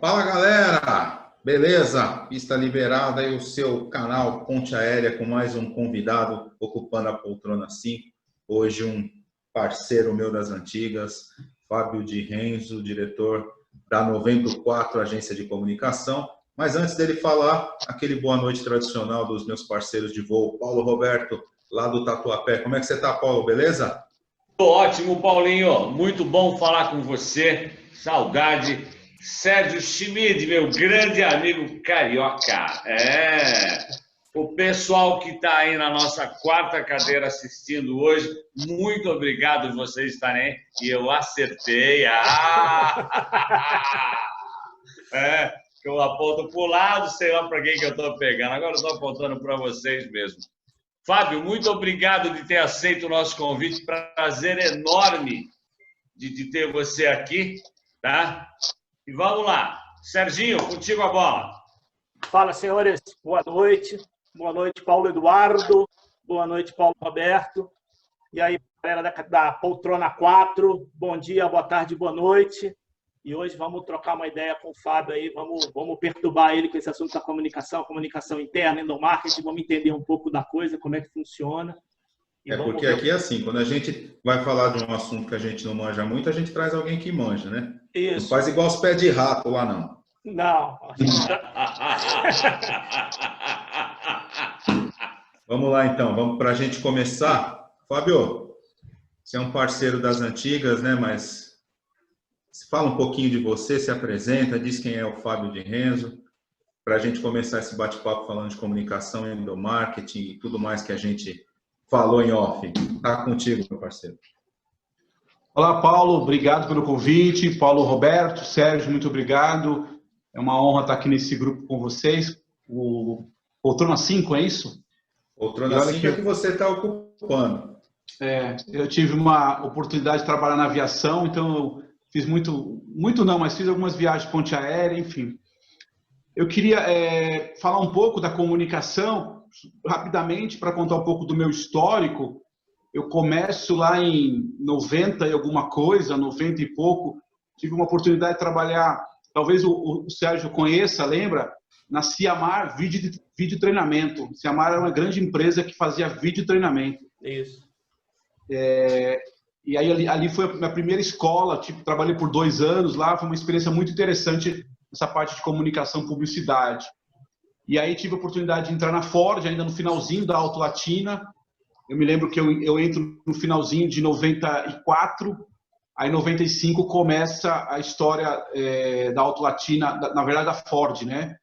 Fala galera, beleza? Pista liberada e o seu canal Ponte Aérea com mais um convidado ocupando a poltrona 5. Hoje um parceiro meu das antigas, Fábio de Renzo, diretor da 94 Agência de Comunicação. Mas antes dele falar, aquele boa noite tradicional dos meus parceiros de voo, Paulo Roberto, lá do Tatuapé. Como é que você está, Paulo? Beleza? Tô ótimo, Paulinho. Muito bom falar com você. Saudade. Sérgio Schmid, meu grande amigo carioca. O pessoal que está aí na nossa quarta cadeira assistindo hoje, muito obrigado por vocês estarem aí. E eu acertei. Eu aponto para o lado, sei lá para quem que eu estou pegando. Agora eu estou apontando para vocês mesmo. Fábio, muito obrigado de ter aceito o nosso convite. Prazer enorme de ter você aqui, tá? E vamos lá. Serginho, contigo a bola. Fala, senhores. Boa noite. Boa noite, Paulo Eduardo. Boa noite, Paulo Roberto. E aí, galera da Poltrona 4. Bom dia, boa tarde, boa noite. E hoje vamos trocar uma ideia com o Fábio aí, vamos perturbar ele com esse assunto da comunicação interna, endomarketing, vamos entender um pouco da coisa, como é que funciona. Porque aqui é assim, quando a gente vai falar de um assunto que a gente não manja muito, a gente traz alguém que manja, né? Isso. Não faz igual os pés de rato lá, não. Não. Vamos lá, então. Vamos para a gente começar. Fábio, você é um parceiro das antigas, né? Mas fala um pouquinho de você, se apresenta, diz quem é o Fábio de Renzo, para a gente começar esse bate-papo falando de comunicação, endomarketing e tudo mais que a gente falou em off. Tá contigo, meu parceiro. Olá, Paulo. Obrigado pelo convite. Paulo Roberto, Sérgio, muito obrigado. É uma honra estar aqui nesse grupo com vocês. O Poltrona 5, é isso? Poltrona 5 é que você está ocupando. Eu tive uma oportunidade de trabalhar na aviação, então eu fiz mas fiz algumas viagens de ponte aérea, enfim. Eu queria falar um pouco da comunicação, rapidamente, para contar um pouco do meu histórico. Eu começo lá em 90 e alguma coisa, 90 e pouco. Tive uma oportunidade de trabalhar, talvez o Sérgio conheça, lembra? Na Ciamar Vídeo Treinamento. Ciamar era uma grande empresa que fazia vídeo treinamento. Isso. E aí ali foi a minha primeira escola, trabalhei por 2 anos lá, foi uma experiência muito interessante essa parte de comunicação e publicidade. E aí tive a oportunidade de entrar na Ford, ainda no finalzinho da Auto Latina. Eu me lembro que eu entro no finalzinho de 94, aí em 95 começa a história da Auto Latina, na verdade da Ford, né?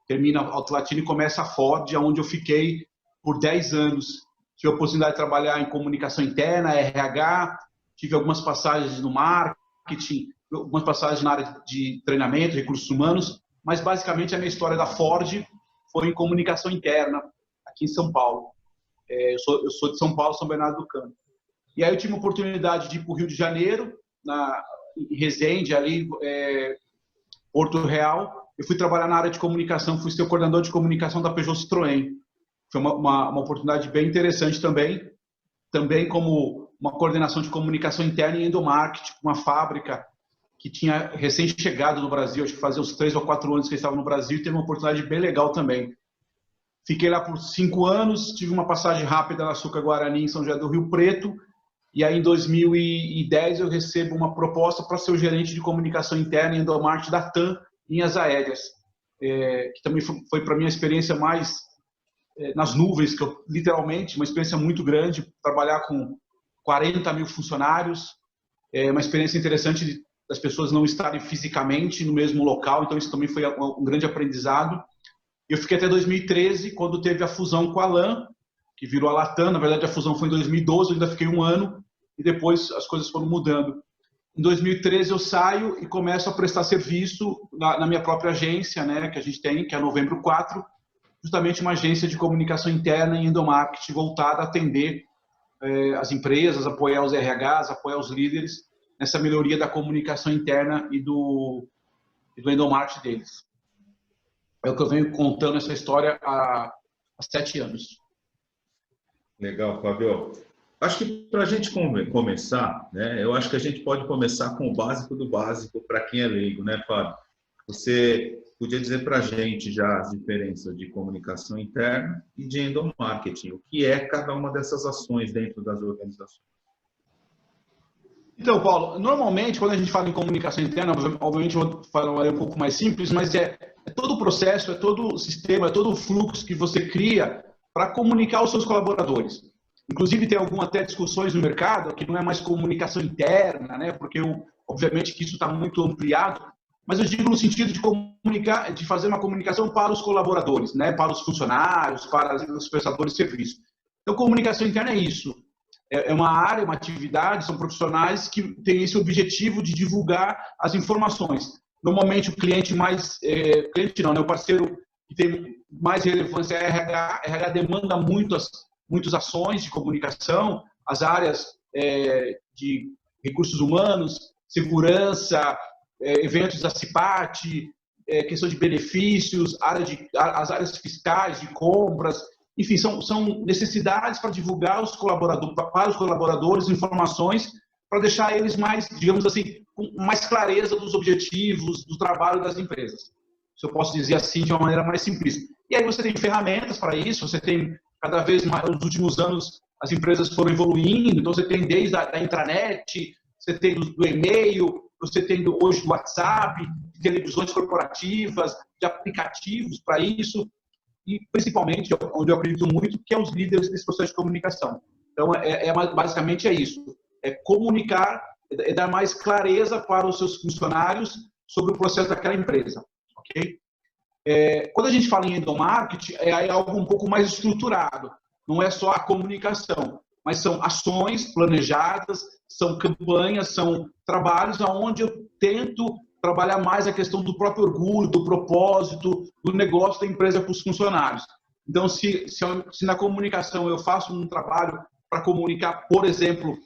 Termina a Auto Latina e começa a Ford, onde eu fiquei por 10 anos. Tive a oportunidade de trabalhar em comunicação interna, RH, tive algumas passagens no marketing, algumas passagens na área de treinamento, recursos humanos, mas basicamente a minha história da Ford foi em comunicação interna, aqui em São Paulo. Eu sou de São Paulo, São Bernardo do Campo. E aí eu tive uma oportunidade de ir para o Rio de Janeiro, em Resende, ali, Porto Real. Eu fui trabalhar na área de comunicação, fui ser o coordenador de comunicação da Peugeot Citroën. Foi uma oportunidade bem interessante também como uma coordenação de comunicação interna e endomarketing, uma fábrica que tinha recém-chegado no Brasil, acho que fazia uns 3 ou 4 anos que eles estavam no Brasil, e teve uma oportunidade bem legal também. Fiquei lá por 5 anos, tive uma passagem rápida na Açúcar Guarani, em São José do Rio Preto, e aí em 2010 eu recebo uma proposta para ser o gerente de comunicação interna e endomarketing da TAM em Linhas Aéreas, que também foi para mim a experiência mais nas nuvens, que literalmente, uma experiência muito grande, trabalhar com 40 mil funcionários, uma experiência interessante das pessoas não estarem fisicamente no mesmo local, então isso também foi um grande aprendizado. Eu fiquei até 2013, quando teve a fusão com a LAN, que virou a Latam. Na verdade, a fusão foi em 2012, eu ainda fiquei 1 ano, e depois as coisas foram mudando. Em 2013 eu saio e começo a prestar serviço na minha própria agência, né, que a gente tem, que é a Novembro 4, justamente uma agência de comunicação interna e endomarketing voltada a atender as empresas, apoiar os RHs, apoiar os líderes nessa melhoria da comunicação interna e do endomarketing deles. É o que eu venho contando essa história há 7 anos. Legal, Fábio. Acho que para a gente começar, né, eu acho que a gente pode começar com o básico do básico para quem é leigo, né, Fábio? Você podia dizer para a gente já as diferenças de comunicação interna e de endomarketing? O que é cada uma dessas ações dentro das organizações? Então, Paulo, normalmente, quando a gente fala em comunicação interna, obviamente eu vou falar um pouco mais simples, mas é todo o processo, é todo o sistema, é todo o fluxo que você cria para comunicar aos seus colaboradores. Inclusive, tem algumas até discussões no mercado que não é mais comunicação interna, né? Porque, obviamente, que isso está muito ampliado, mas eu digo no sentido de comunicar, de fazer uma comunicação para os colaboradores, né? Para os funcionários, para os prestadores de serviço. Então, comunicação interna é isso. É uma área, uma atividade, são profissionais que têm esse objetivo de divulgar as informações. Normalmente, o cliente mais... cliente não, né? O parceiro que tem mais relevância é RH. RH demanda muitas ações de comunicação, as áreas de recursos humanos, segurança, eventos da CIPAT, questão de benefícios, as áreas fiscais, de compras... Enfim, são necessidades para divulgar para os colaboradores informações para deixar eles mais, digamos assim, com mais clareza dos objetivos, do trabalho das empresas. Se eu posso dizer assim de uma maneira mais simples. E aí você tem ferramentas para isso, você tem cada vez mais, nos últimos anos, as empresas foram evoluindo, então você tem desde a intranet, você tem do e-mail, você tem hoje do WhatsApp, de televisões corporativas, de aplicativos para isso. E, principalmente, onde eu acredito muito, que é os líderes desse processo de comunicação. Então, basicamente é isso. É comunicar, é dar mais clareza para os seus funcionários sobre o processo daquela empresa. Ok? Quando a gente fala em endomarketing, é algo um pouco mais estruturado. Não é só a comunicação, mas são ações planejadas, são campanhas, são trabalhos onde eu tento trabalhar mais a questão do próprio orgulho, do propósito, do negócio da empresa para os funcionários. Então, se na comunicação eu faço um trabalho para comunicar, por exemplo,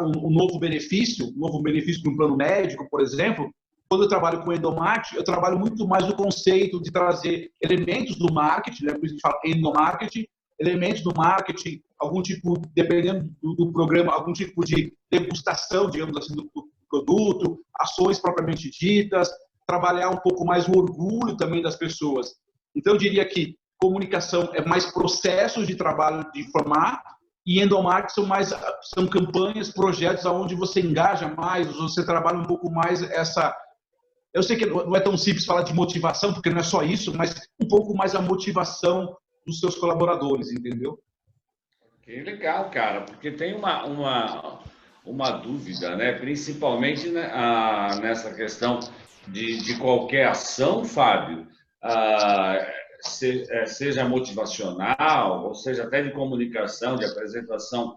um novo benefício de um plano médico, por exemplo, quando eu trabalho com endomarketing, eu trabalho muito mais no conceito de trazer elementos do marketing, né? Por isso a gente fala endomarketing, elementos do marketing, algum tipo, dependendo do programa, algum tipo de degustação, digamos assim, do produto, ações propriamente ditas, trabalhar um pouco mais o orgulho também das pessoas. Então, eu diria que comunicação é mais processos de trabalho de informar e endomarketing são campanhas, projetos onde você engaja mais, você trabalha um pouco mais essa... Eu sei que não é tão simples falar de motivação, porque não é só isso, mas um pouco mais a motivação dos seus colaboradores, entendeu? Que legal, cara, porque tem uma dúvida, né? Principalmente nessa questão de qualquer ação, Fábio, seja motivacional, ou seja até de comunicação, de apresentação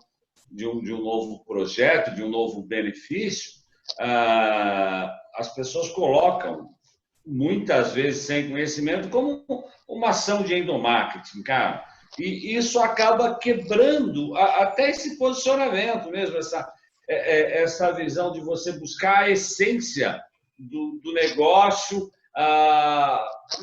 de um novo projeto, de um novo benefício, as pessoas colocam, muitas vezes sem conhecimento, como uma ação de endomarketing, cara. E isso acaba quebrando até esse posicionamento mesmo, essa visão de você buscar a essência do negócio,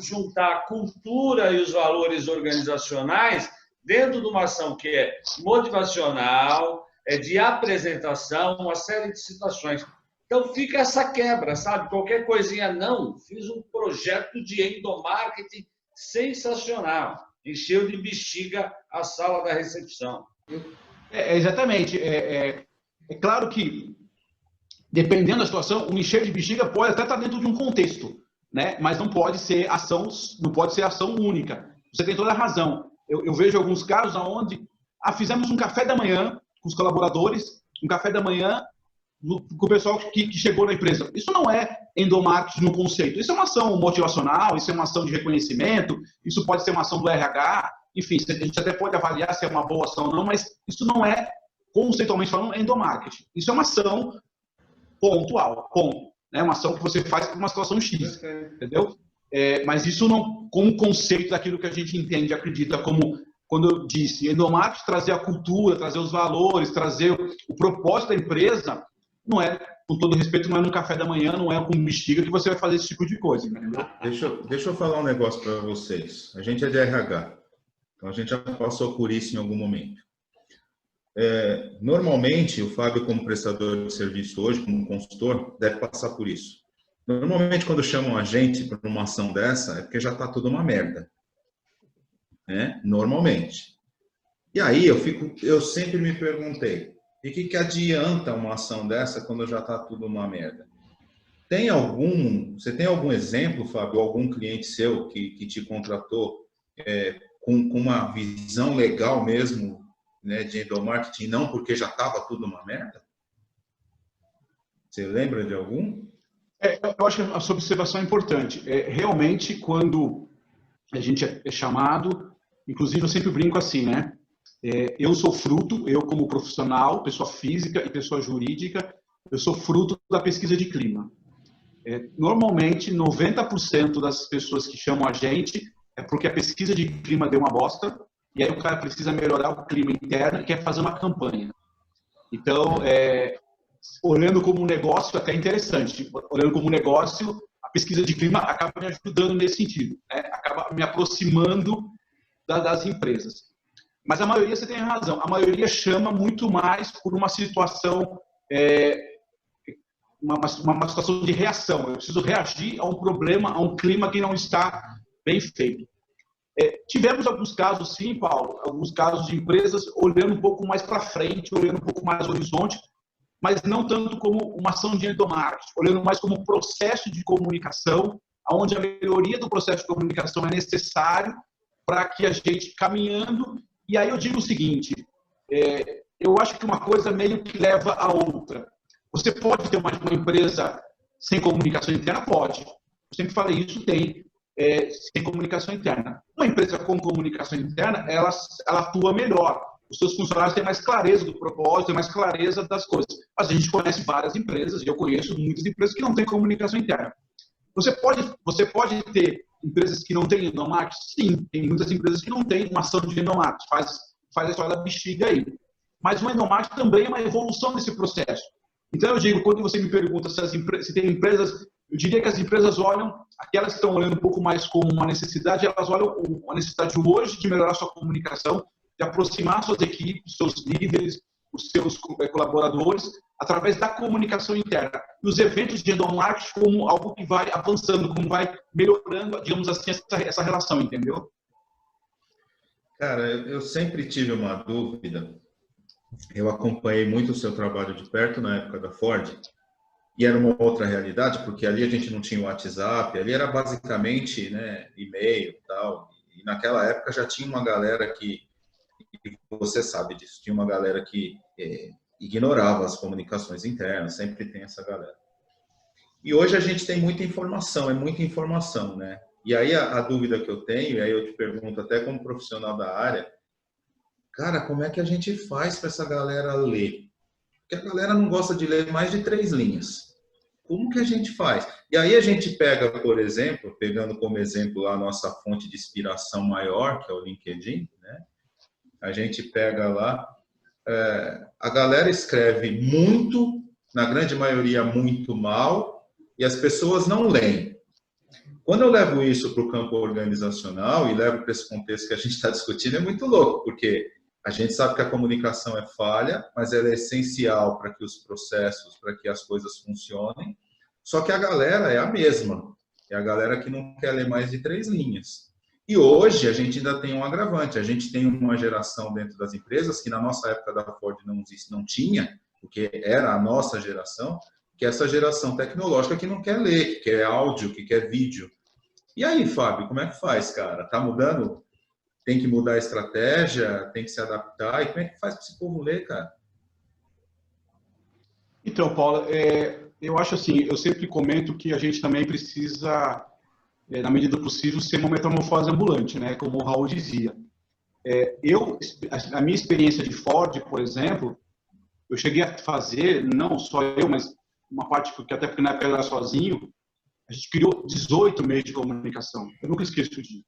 juntar a cultura e os valores organizacionais dentro de uma ação que é motivacional, de apresentação, uma série de situações. Então fica essa quebra, sabe? Qualquer coisinha, não. Fiz um projeto de endomarketing sensacional. Encheu de bexiga a sala da recepção. Exatamente. É claro que, dependendo da situação, o encher de bexiga pode até estar dentro de um contexto, né? Mas não pode ser ação única. Você tem toda a razão. Eu vejo alguns casos onde fizemos um café da manhã com os colaboradores, um café da manhã com o pessoal que chegou na empresa. Isso não é endomarketing no conceito. Isso é uma ação motivacional, isso é uma ação de reconhecimento, isso pode ser uma ação do RH, enfim, a gente até pode avaliar se é uma boa ação ou não, mas isso não é, conceitualmente falando, endomarketing. Isso é uma ação pontual, ponto. É uma ação que você faz para uma situação X, entendeu? Mas isso não, como conceito daquilo que a gente entende, acredita como, quando eu disse, endomarketing, trazer a cultura, trazer os valores, trazer o propósito da empresa, não é, com todo respeito, não é no café da manhã, não é com bexiga que você vai fazer esse tipo de coisa, entendeu? Deixa eu falar um negócio para vocês. A gente é de RH, então a gente já passou por isso em algum momento. Normalmente, o Fábio, como prestador de serviço hoje, como consultor, deve passar por isso. Normalmente, quando chamam a gente para uma ação dessa, é porque já está tudo uma merda. Né? Normalmente. E aí eu sempre me perguntei, e o que adianta uma ação dessa quando já está tudo uma merda? Você tem algum exemplo, Fábio, algum cliente seu que te contratou com uma visão legal mesmo, né, de endomarketing, não porque já estava tudo uma merda? Você lembra de algum? Eu acho que a sua observação é importante. Realmente, quando a gente é chamado, inclusive eu sempre brinco assim, né? Eu sou fruto, eu como profissional, pessoa física e pessoa jurídica, eu sou fruto da pesquisa de clima. Normalmente, 90% das pessoas que chamam a gente é porque a pesquisa de clima deu uma bosta, e aí o cara precisa melhorar o clima interno e quer fazer uma campanha. Então, olhando como um negócio, até interessante. Olhando como um negócio, a pesquisa de clima acaba me ajudando nesse sentido, né? Acaba me aproximando das empresas. Mas a maioria, você tem razão, a maioria chama muito mais por uma situação, uma situação de reação. Eu preciso reagir a um problema, a um clima que não está bem feito. Tivemos alguns casos, sim, Paulo, alguns casos de empresas olhando um pouco mais para frente, olhando um pouco mais ao horizonte, mas não tanto como uma ação de endomarketing, olhando mais como um processo de comunicação, onde a melhoria do processo de comunicação é necessário para que a gente caminhando. E aí eu digo o seguinte, eu acho que uma coisa meio que leva a outra. Você pode ter uma empresa sem comunicação interna? Pode. Eu sempre falei isso, tem sem comunicação interna. Uma empresa com comunicação interna, ela atua melhor. Os seus funcionários têm mais clareza do propósito, têm mais clareza das coisas. Mas a gente conhece várias empresas, e eu conheço muitas empresas que não têm comunicação interna. Você pode ter empresas que não têm endomarketing? Sim, tem muitas empresas que não têm uma ação de endomarketing. Faz a história da bexiga aí. Mas o endomarketing também é uma evolução desse processo. Então, eu digo, quando você me pergunta se tem empresas, eu diria que as empresas olham, aquelas que estão olhando um pouco mais como uma necessidade, elas olham a necessidade hoje de melhorar sua comunicação, de aproximar suas equipes, seus líderes, os seus colaboradores, através da comunicação interna. E os eventos de endomarketing como algo que vai avançando, como vai melhorando, digamos assim, essa relação, entendeu? Cara, eu sempre tive uma dúvida. Eu acompanhei muito o seu trabalho de perto na época da Ford, e era uma outra realidade, porque ali a gente não tinha o WhatsApp, ali era basicamente, né, e-mail e tal. E naquela época já tinha uma galera que você sabe disso, tinha uma galera que ignorava as comunicações internas, sempre tem essa galera. E hoje a gente tem muita informação, é muita informação, né? E aí a dúvida que eu tenho, e aí eu te pergunto até como profissional da área, cara, como é que a gente faz para essa galera ler? Porque a galera não gosta de ler mais de 3 linhas. Como que a gente faz? E aí a gente pega, por exemplo, pegando como exemplo lá a nossa fonte de inspiração maior, que é o LinkedIn, né? A gente pega lá, a galera escreve muito, na grande maioria muito mal, e as pessoas não leem. Quando eu levo isso para o campo organizacional e levo para esse contexto que a gente está discutindo, é muito louco, porque a gente sabe que a comunicação é falha, mas ela é essencial para que os processos, para que as coisas funcionem, só que a galera é a mesma, é a galera que não quer ler mais de 3 linhas. E hoje a gente ainda tem um agravante, a gente tem uma geração dentro das empresas que na nossa época da Ford não tinha, porque era a nossa geração, que é essa geração tecnológica que não quer ler, que quer áudio, que quer vídeo. E aí, Fábio, como é que faz, cara? Tá mudando? Tem que mudar a estratégia? Tem que se adaptar? E como é que faz para esse povo ler, cara? Então, Paula, eu acho assim, eu sempre comento que a gente também precisa, na medida do possível, ser uma metamorfose ambulante, né? Como o Raul dizia. A minha experiência de Ford, por exemplo, eu cheguei a fazer, não só eu, mas uma parte, até porque na época eu era sozinho, a gente criou 18 meios de comunicação. Eu nunca esqueço disso.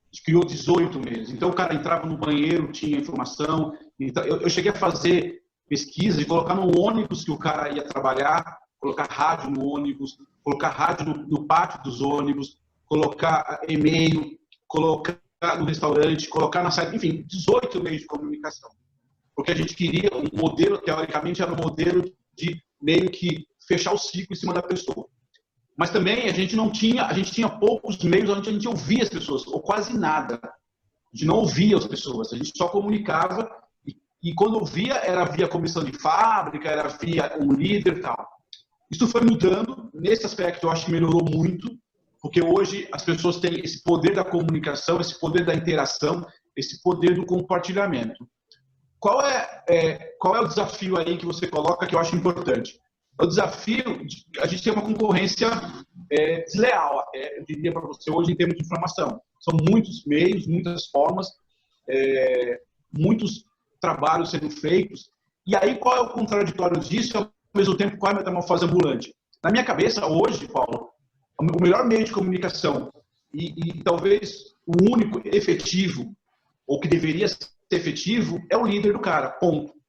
A gente criou 18 meios. Então, o cara entrava no banheiro, tinha informação. Então, eu cheguei a fazer pesquisa de colocar no ônibus que o cara ia trabalhar, colocar rádio no ônibus, colocar rádio no pátio dos ônibus, colocar e-mail, colocar no restaurante, colocar na site, enfim, 18 meios de comunicação. Porque a gente queria, um modelo, teoricamente, era um modelo de meio que fechar o ciclo em cima da pessoa. Mas também a gente tinha poucos meios onde a gente ouvia as pessoas, ou quase nada. A gente não ouvia as pessoas, a gente só comunicava, e quando ouvia era via comissão de fábrica, era via um líder e tal. Isso foi mudando, nesse aspecto eu acho que melhorou muito, porque hoje as pessoas têm esse poder da comunicação, esse poder da interação, esse poder do compartilhamento. Qual é o desafio aí que você coloca que eu acho importante? O desafio de a gente ter uma concorrência desleal, eu diria para você, hoje em termos de informação. São muitos meios, muitas formas, muitos trabalhos sendo feitos. E aí, qual é o contraditório disso? Ao mesmo tempo, qual é a metamorfose ambulante? Na minha cabeça, hoje, Paulo, o melhor meio de comunicação e talvez o único efetivo, ou que deveria ser efetivo, é o líder do cara, ponto.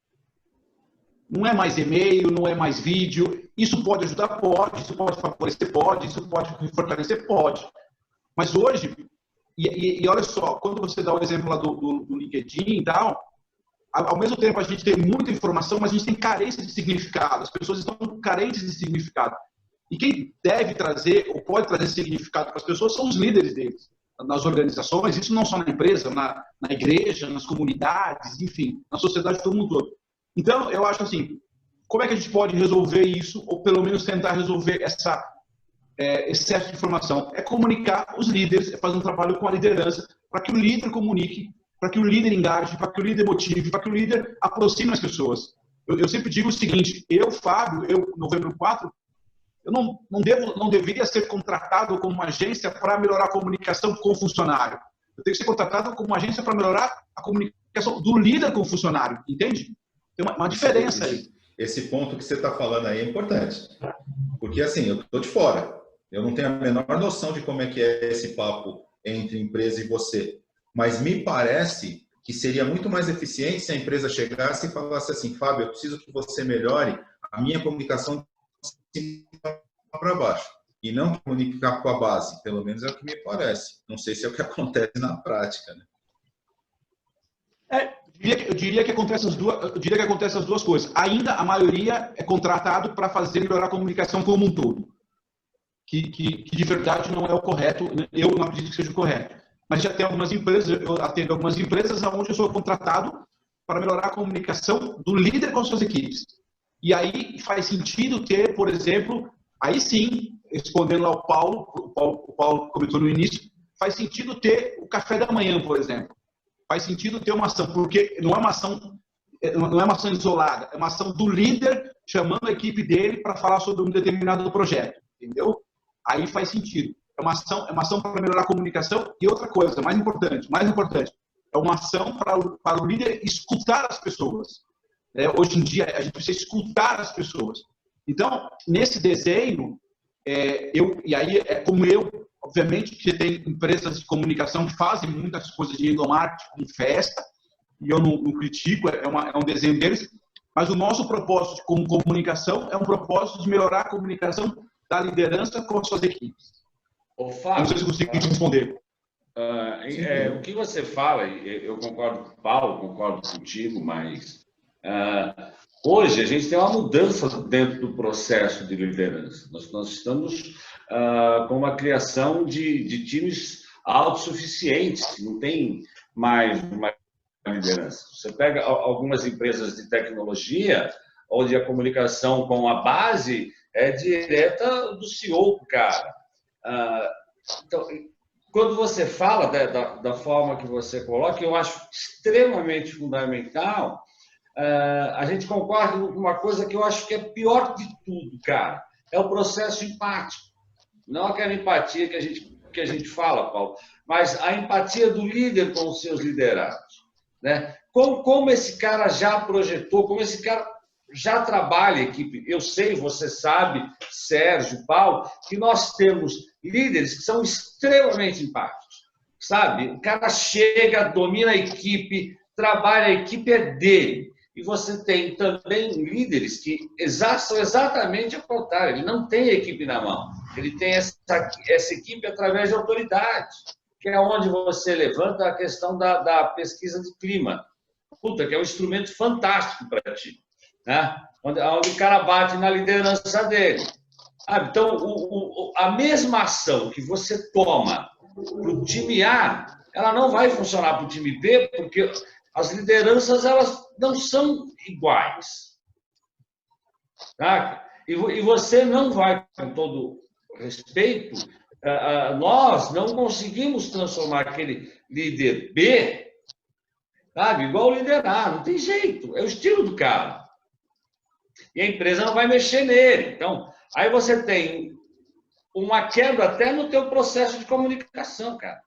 Não é mais e-mail, não é mais vídeo. Isso pode ajudar? Pode. Isso pode favorecer? Pode. Isso pode fortalecer? Pode. Mas hoje, e olha só, quando você dá o exemplo lá do LinkedIn e tal, ao mesmo tempo a gente tem muita informação, mas a gente tem carência de significado. As pessoas estão carentes de significado. E quem deve trazer, ou pode trazer significado para as pessoas, são os líderes deles. Nas organizações, isso não só na empresa, na igreja, nas comunidades, enfim, na sociedade todo mundo todo. Então, eu acho assim, como é que a gente pode resolver isso, ou pelo menos tentar resolver esse excesso de informação? É comunicar os líderes, é fazer um trabalho com a liderança, para que o líder comunique, para que o líder engaje, para que o líder motive, para que o líder aproxime as pessoas. Eu sempre digo o seguinte, Fábio, novembro 4, eu não deveria ser contratado como uma agência para melhorar a comunicação com o funcionário. Eu tenho que ser contratado como uma agência para melhorar a comunicação do líder com o funcionário, entende? Tem uma diferença aí. Esse ponto que você está falando aí é importante. Porque, assim, eu estou de fora. Eu não tenho a menor noção de como é que é esse papo entre empresa e você. Mas me parece que seria muito mais eficiente se a empresa chegasse e falasse assim, Fábio, eu preciso que você melhore a minha comunicação para baixo. E não comunicar com a base. Pelo menos é o que me parece. Não sei se é o que acontece na prática, né? Eu diria que acontece as duas coisas. Ainda a maioria é contratado para fazer melhorar a comunicação como um todo. Que de verdade não é o correto. Eu não acredito que seja o correto. Mas já tem algumas empresas, eu atendo algumas empresas onde eu sou contratado para melhorar a comunicação do líder com as suas equipes. E aí faz sentido ter, por exemplo, aí sim, respondendo lá o Paulo comentou no início, faz sentido ter o café da manhã, por exemplo. Faz sentido ter uma ação, porque não é uma ação isolada, é uma ação do líder chamando a equipe dele para falar sobre um determinado projeto, entendeu? Aí faz sentido. É uma ação para melhorar a comunicação e outra coisa, mais importante, é uma ação para o líder escutar as pessoas. Hoje em dia, a gente precisa escutar as pessoas. Então, nesse desenho, obviamente, que tem empresas de comunicação que fazem muitas coisas de endomarketing, de festa, e eu não critico, é um desenho deles, mas o nosso propósito como comunicação é um propósito de melhorar a comunicação da liderança com as suas equipes. Ô, Fábio, não sei se você consegue responder. O que você fala, eu concordo com o Paulo, concordo contigo, mas hoje a gente tem uma mudança dentro do processo de liderança. Nós estamos com uma criação de times autossuficientes, que não tem mais uma liderança. Você pega algumas empresas de tecnologia, onde a comunicação com a base é direta do CEO, cara. Então, quando você fala da forma que você coloca, eu acho extremamente fundamental. A gente concorda com uma coisa que eu acho que é pior de tudo, cara. É o processo empático. Não aquela empatia que a gente fala, Paulo, mas a empatia do líder com os seus liderados, né? Como esse cara já projetou, como esse cara já trabalha a equipe. Eu sei, você sabe, Sérgio, Paulo, que nós temos líderes que são extremamente empáticos, sabe? O cara chega, domina a equipe, trabalha, a equipe é dele. E você tem também líderes que são exatamente o contrário. Ele não tem a equipe na mão. Ele tem essa equipe através de autoridade, que é onde você levanta a questão da pesquisa de clima. Puta, que é um instrumento fantástico para ti. Né? Onde o cara bate na liderança dele. Então, a mesma ação que você toma para o time A, ela não vai funcionar para o time B, porque as lideranças elas não são iguais. Tá? E você não vai, com todo respeito, nós não conseguimos transformar aquele líder B, sabe, igual o líder A, não tem jeito, é o estilo do cara. E a empresa não vai mexer nele. Então, aí você tem uma quebra até no teu processo de comunicação, cara.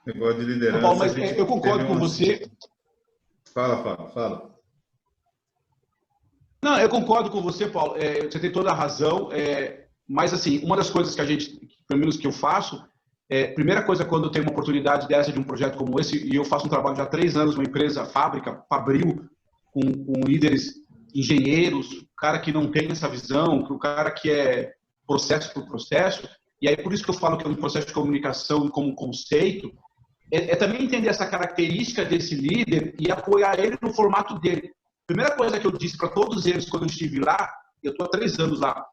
Negócio de liderança. Paulo, mas eu concordo com você. Fala. Não, eu concordo com você, Paulo. Você tem toda a razão. Mas, assim, uma das coisas que a gente, pelo menos que eu faço, primeira coisa, quando eu tenho uma oportunidade dessa de um projeto como esse, e eu faço um trabalho já há 3 anos, uma empresa, fábrica, Fabril, com líderes, engenheiros, cara que não tem essa visão, o cara que é processo por processo, e aí por isso que eu falo que é um processo de comunicação como conceito, também entender essa característica desse líder e apoiar ele no formato dele. Primeira coisa que eu disse para todos eles quando eu estive lá, eu estou há 3 anos lá,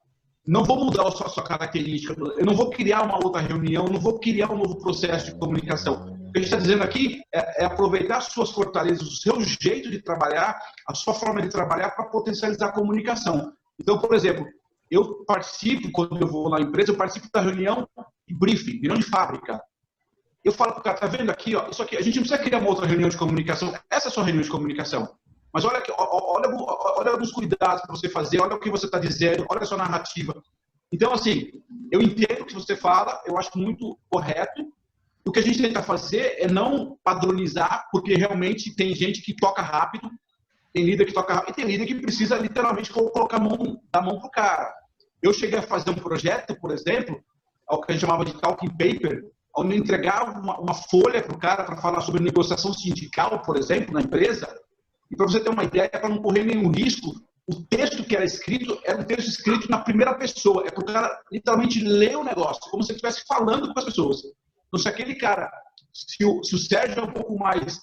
não vou mudar a sua característica, eu não vou criar uma outra reunião, não vou criar um novo processo de comunicação. O que a gente está dizendo aqui é aproveitar as suas fortalezas, o seu jeito de trabalhar, a sua forma de trabalhar para potencializar a comunicação. Então, por exemplo, eu participo, quando eu vou na empresa, eu participo da reunião de briefing, reunião de fábrica. Eu falo para o cara, tá vendo aqui, ó, isso aqui, a gente não precisa criar uma outra reunião de comunicação, essa é a sua reunião de comunicação. Mas olha alguns cuidados para você fazer, olha o que você está dizendo, olha a sua narrativa. Então, assim, eu entendo o que você fala, eu acho muito correto. O que a gente tenta fazer é não padronizar, porque realmente tem gente que toca rápido, tem líder que toca rápido, e tem líder que precisa literalmente colocar dar a mão para o cara. Eu cheguei a fazer um projeto, por exemplo, o que a gente chamava de talking paper, onde eu entregava uma folha para o cara para falar sobre negociação sindical, por exemplo, na empresa. E para você ter uma ideia, para não correr nenhum risco, o texto que era um texto escrito na primeira pessoa. É para o cara literalmente ler o negócio, como se ele estivesse falando com as pessoas. Então, se aquele cara, se o Sérgio é um pouco mais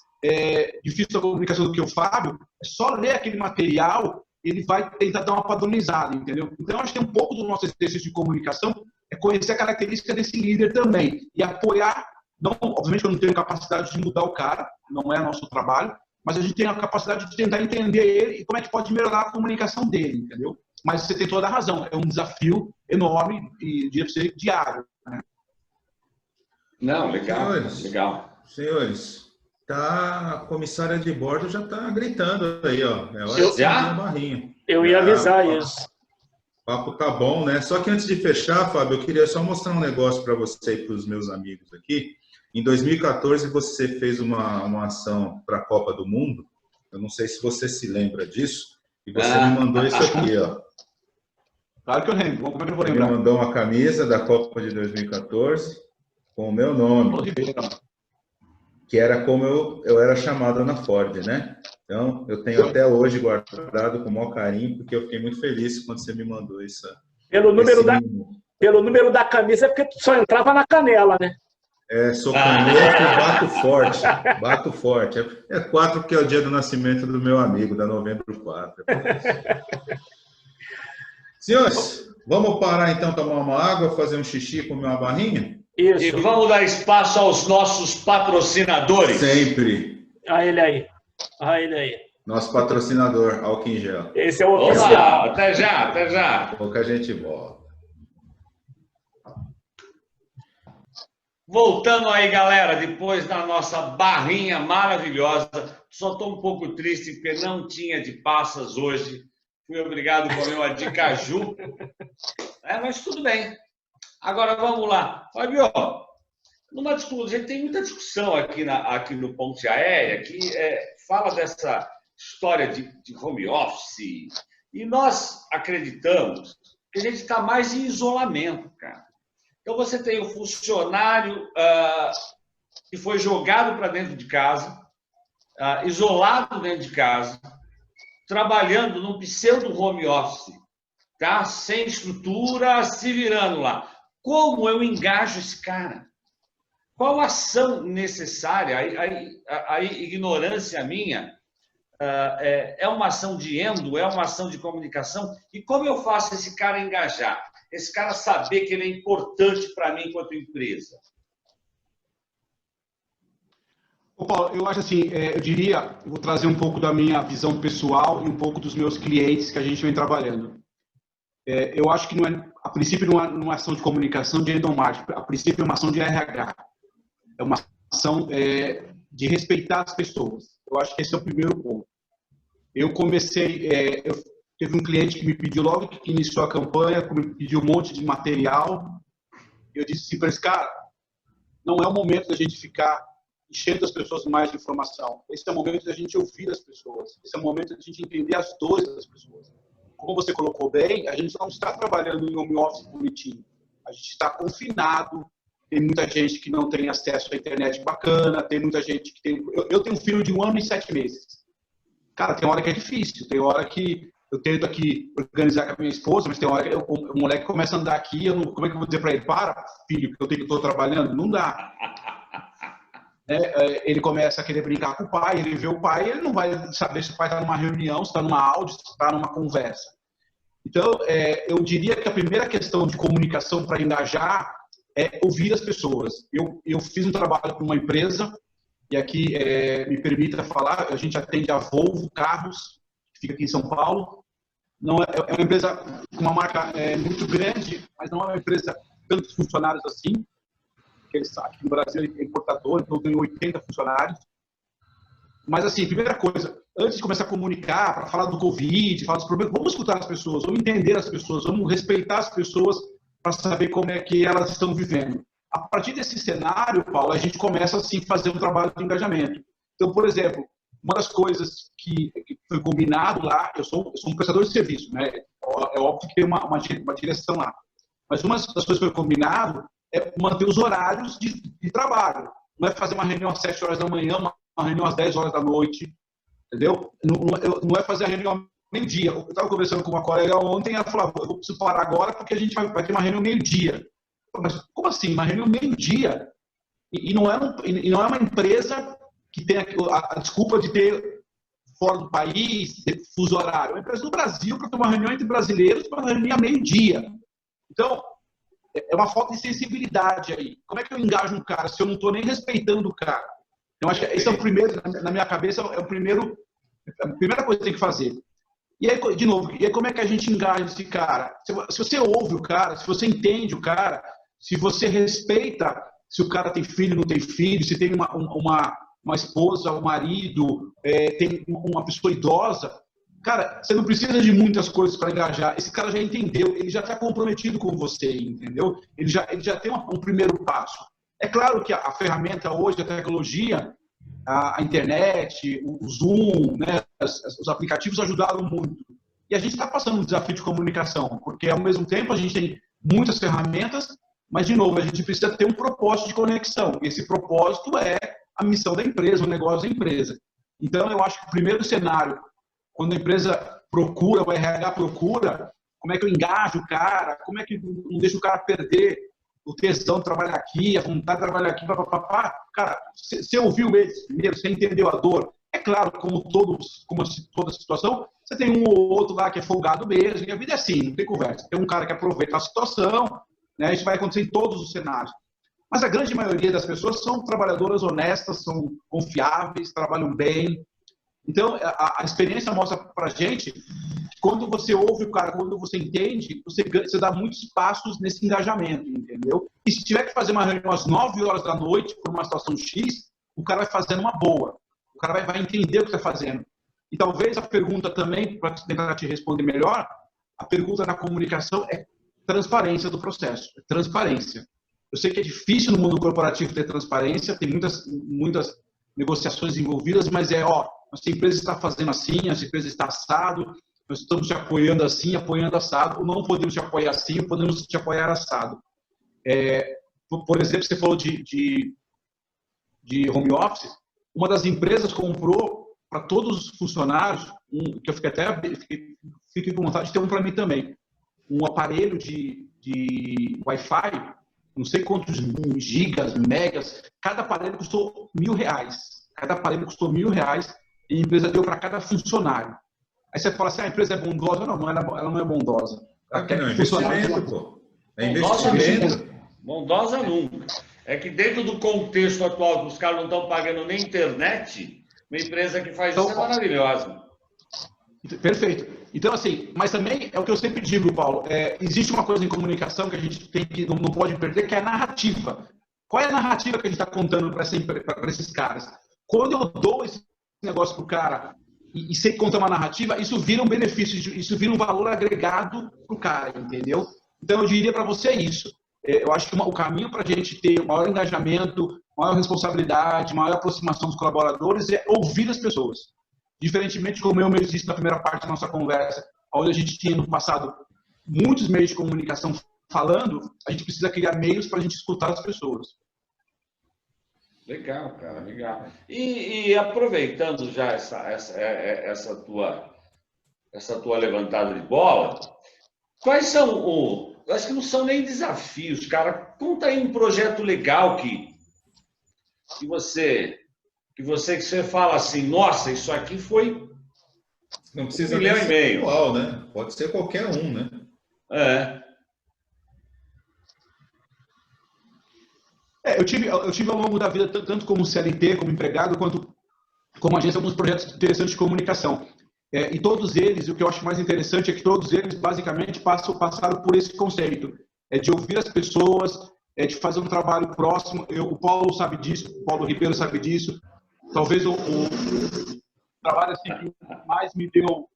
difícil da comunicação do que o Fábio, é só ler aquele material, ele vai tentar dar uma padronizada, entendeu? Então, acho que um pouco do nosso exercício de comunicação é conhecer a característica desse líder também e apoiar. Não, obviamente, eu não tenho capacidade de mudar o cara, não é nosso trabalho, mas a gente tem a capacidade de tentar entender ele e como é que pode melhorar a comunicação dele, entendeu? Mas você tem toda a razão, é um desafio enorme e deve ser diário, né? Não, legal, Senhores, a comissária de bordo já está gritando aí, ó. É hora de já? a barrinha. Eu ia avisar isso. O papo tá bom, né? Só que antes de fechar, Fábio, eu queria só mostrar um negócio para você e para os meus amigos aqui. Em 2014, você fez uma ação para a Copa do Mundo. Eu não sei se você se lembra disso. E você me mandou isso aqui, ó. Claro que eu lembro. Como é que eu vou Você lembrar? me mandou uma camisa da Copa de 2014 com o meu nome, que era como eu era chamado na Ford, né? Então, eu tenho até hoje guardado com o maior carinho, porque eu fiquei muito feliz quando você me mandou isso. Pelo número da camisa, é porque tu só entrava na canela, né? Sou canhoto e bato forte. É 4 porque é o dia do nascimento do meu amigo, da Novembro 4. Senhores, vamos parar então, tomar uma água, fazer um xixi, comer uma barrinha? Isso. E vamos dar espaço aos nossos patrocinadores. Sempre. Olha ele aí. Nosso patrocinador, álcool em gel. Esse é o oficial. oficial. Até já. Pouca gente volta. Voltando aí, galera, depois da nossa barrinha maravilhosa. Só estou um pouco triste porque não tinha de passas hoje. Fui obrigado a comer uma de caju. Mas tudo bem. Agora vamos lá. Fábio, numa discussão, a gente tem muita discussão aqui no Ponte Aérea que fala dessa história de home office. E nós acreditamos que a gente está mais em isolamento, cara. Então, você tem o funcionário que foi jogado para dentro de casa, isolado dentro de casa, trabalhando num pseudo home office, tá? Sem estrutura, se virando lá. Como eu engajo esse cara? Qual ação necessária? Aí ignorância minha, é uma ação de endo, é uma ação de comunicação. E como eu faço esse cara engajar? Esse cara saber que ele é importante para mim enquanto empresa? Ô Paulo, eu acho assim, eu diria, vou trazer um pouco da minha visão pessoal e um pouco dos meus clientes que a gente vem trabalhando. Eu acho que a princípio não é uma ação de comunicação de endomarketing, a princípio é uma ação de RH. É uma ação de respeitar as pessoas. Eu acho que esse é o primeiro ponto. Teve um cliente que me pediu logo que iniciou a campanha, me pediu um monte de material. Eu disse assim para esse cara, não é o momento da gente ficar enchendo as pessoas mais de informação. Esse é o momento da gente ouvir as pessoas. Esse é o momento da gente entender as dores das pessoas. Como você colocou bem, a gente não está trabalhando em home office bonitinho. A gente está confinado. Tem muita gente que não tem acesso à internet bacana. Tem muita gente que tem... Eu tenho um filho de 1 ano e 7 meses. Cara, tem hora que é difícil. Tem hora que eu tento aqui organizar com a minha esposa, mas tem hora que o moleque começa a andar aqui. Como é que eu vou dizer para ele? Para, filho, que eu estou trabalhando. Não dá. Ele começa a querer brincar com o pai, ele vê o pai, ele não vai saber se o pai está numa reunião, se está numa áudio, se está numa conversa. Então, eu diria que a primeira questão de comunicação para engajar é ouvir as pessoas. Eu fiz um trabalho para uma empresa, e aqui me permita falar, a gente atende a Volvo Carros, que fica aqui em São Paulo. Não é uma empresa com uma marca muito grande, mas não é uma empresa com tantos funcionários assim. Ele sabe que no Brasil ele é importador, então tem 80 funcionários. Mas, assim, primeira coisa, antes de começar a comunicar, para falar do Covid, falar dos problemas, vamos escutar as pessoas, vamos entender as pessoas, vamos respeitar as pessoas para saber como é que elas estão vivendo. A partir desse cenário, Paulo, a gente começa, assim, a fazer um trabalho de engajamento. Então, por exemplo, uma das coisas que foi combinado lá, eu sou um prestador de serviço, né? É óbvio que tem uma direção lá. Mas uma das coisas que foi combinado é manter os horários de trabalho. Não é fazer uma reunião às 7 horas da manhã, uma reunião às 10 horas da noite, entendeu? Não é fazer a reunião meio-dia. Eu estava conversando com uma colega ontem e ela falou, eu preciso parar agora porque a gente vai ter uma reunião meio-dia. Mas como assim? Uma reunião meio-dia? E não é uma empresa que tem a desculpa de ter fora do país, ter fuso horário. É uma empresa do Brasil para ter uma reunião entre brasileiros para uma reunião meio-dia. Então, é uma falta de sensibilidade aí. Como é que eu engajo um cara se eu não estou nem respeitando o cara? Eu acho que esse é o primeiro, na minha cabeça, a primeira coisa que tem que fazer. E aí, de novo, como é que a gente engaja esse cara? Se você ouve o cara, se você entende o cara, se você respeita se o cara tem filho, não tem filho, se tem uma esposa, um marido, tem uma pessoa idosa, cara, você não precisa de muitas coisas para engajar. Esse cara já entendeu, ele já está comprometido com você, entendeu? Ele já tem um primeiro passo. É claro que a ferramenta hoje, a tecnologia, a internet, o Zoom, né, os aplicativos ajudaram muito. E a gente está passando um desafio de comunicação, porque ao mesmo tempo a gente tem muitas ferramentas, mas, de novo, a gente precisa ter um propósito de conexão. E esse propósito é a missão da empresa, o negócio da empresa. Então, eu acho que o primeiro cenário, quando a empresa procura, o RH procura, como é que eu engajo o cara, como é que não deixo o cara perder o tesão de trabalhar aqui, a vontade de trabalhar aqui, papapá. Cara, você ouviu eles primeiro, você entendeu a dor. É claro, como toda situação, você tem um ou outro lá que é folgado mesmo, e a vida é assim, não tem conversa. Tem um cara que aproveita a situação, né? Isso vai acontecer em todos os cenários. Mas a grande maioria das pessoas são trabalhadoras honestas, são confiáveis, trabalham bem. Então, a experiência mostra pra gente que quando você ouve o cara, quando você entende, você dá muitos passos nesse engajamento, entendeu? E se tiver que fazer uma reunião às 9 horas da noite por uma situação X, o cara vai fazendo uma boa. O cara vai entender o que está fazendo. E talvez a pergunta também, para tentar te responder melhor, a pergunta da comunicação é transparência do processo. É transparência. Eu sei que é difícil no mundo corporativo ter transparência, tem muitas negociações envolvidas, mas nossa empresa está fazendo assim, essa empresa está assado, nós estamos te apoiando assim, apoiando assado, ou não podemos te apoiar assim, ou podemos te apoiar assado. Por exemplo, você falou de home office, uma das empresas comprou para todos os funcionários, que eu fiquei com vontade de ter um para mim também, um aparelho de Wi-Fi, não sei quantos gigas, megas, cada aparelho custou R$1.000. Cada aparelho custou R$1.000 e a empresa deu para cada funcionário. Aí você fala assim, a empresa é bondosa? Não, ela não é bondosa. Ela quer Não, que funcionários... investimento, pô. É Bondosa investimento. nunca. Bondosa nunca. É que dentro do contexto atual, que os caras não estão pagando nem internet, uma empresa que faz isso é maravilhosa. Perfeito. Então, assim, mas também é o que eu sempre digo, Paulo, existe uma coisa em comunicação que a gente tem que não pode perder, que é a narrativa. Qual é a narrativa que a gente está contando para esses caras? Quando eu dou esse negócio para o cara e sei contar uma narrativa, isso vira um benefício, isso vira um valor agregado para o cara, entendeu? Então, eu diria para você isso. Eu acho que o caminho para a gente ter maior engajamento, maior responsabilidade, maior aproximação dos colaboradores é ouvir as pessoas. Diferentemente, como eu mesmo disse na primeira parte da nossa conversa, onde a gente tinha no passado muitos meios de comunicação falando, a gente precisa criar meios para a gente escutar as pessoas. Legal, cara, legal. E aproveitando já essa tua levantada de bola, quais são acho que não são nem desafios, cara. Conta aí um projeto legal que você fala assim, nossa, isso aqui foi Não precisa 1,5 milhão. igual, né? Pode ser qualquer um, né? Eu tive ao longo da vida, tanto como CLT, como empregado, quanto como agência, alguns projetos interessantes de comunicação. E todos eles, o que eu acho mais interessante é que todos eles, basicamente, passaram por esse conceito, de ouvir as pessoas, de fazer um trabalho próximo. O Paulo sabe disso, o Paulo Ribeiro sabe disso. Talvez o trabalho assim, que mais me deu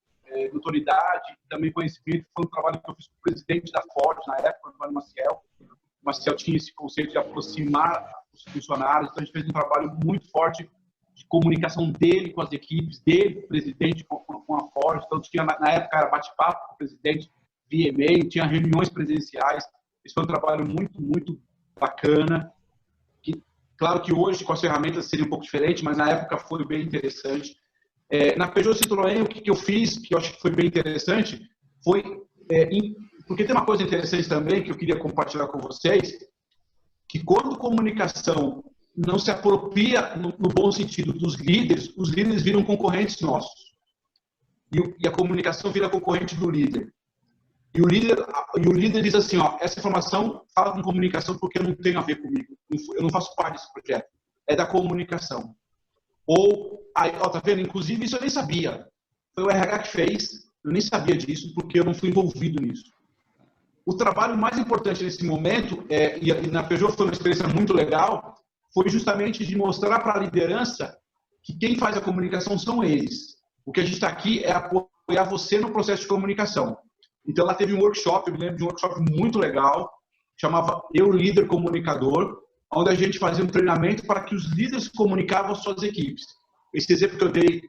notoriedade e também conhecimento foi um trabalho que eu fiz com o presidente da Ford, na época, o Maciel. O Maciel tinha esse conceito de aproximar os funcionários, então a gente fez um trabalho muito forte de comunicação dele com as equipes, dele, o presidente, com a Ford. Então, tinha, na época, era bate-papo com o presidente via e-mail, tinha reuniões presenciais. Esse foi um trabalho muito, muito bacana. Claro que hoje, com as ferramentas, seria um pouco diferente, mas na época foi bem interessante. Na Peugeot Citroën, o que eu fiz, que eu acho que foi bem interessante, foi... porque tem uma coisa interessante também que eu queria compartilhar com vocês, que quando comunicação não se apropria, no bom sentido, dos líderes, os líderes viram concorrentes nossos. E a comunicação vira concorrente do líder. E o líder diz assim, essa informação fala com comunicação porque não tem a ver comigo. Eu não faço parte desse projeto. É da comunicação. Ou, tá vendo? Inclusive, isso eu nem sabia. Foi o RH que fez. Eu nem sabia disso porque eu não fui envolvido nisso. O trabalho mais importante nesse momento, e na Peugeot foi uma experiência muito legal, foi justamente de mostrar para a liderança que quem faz a comunicação são eles. O que a gente está aqui é apoiar você no processo de comunicação. Então, ela teve um workshop, eu me lembro de um workshop muito legal, chamava Eu Líder Comunicador, onde a gente fazia um treinamento para que os líderes comunicavam as suas equipes. Esse exemplo que eu dei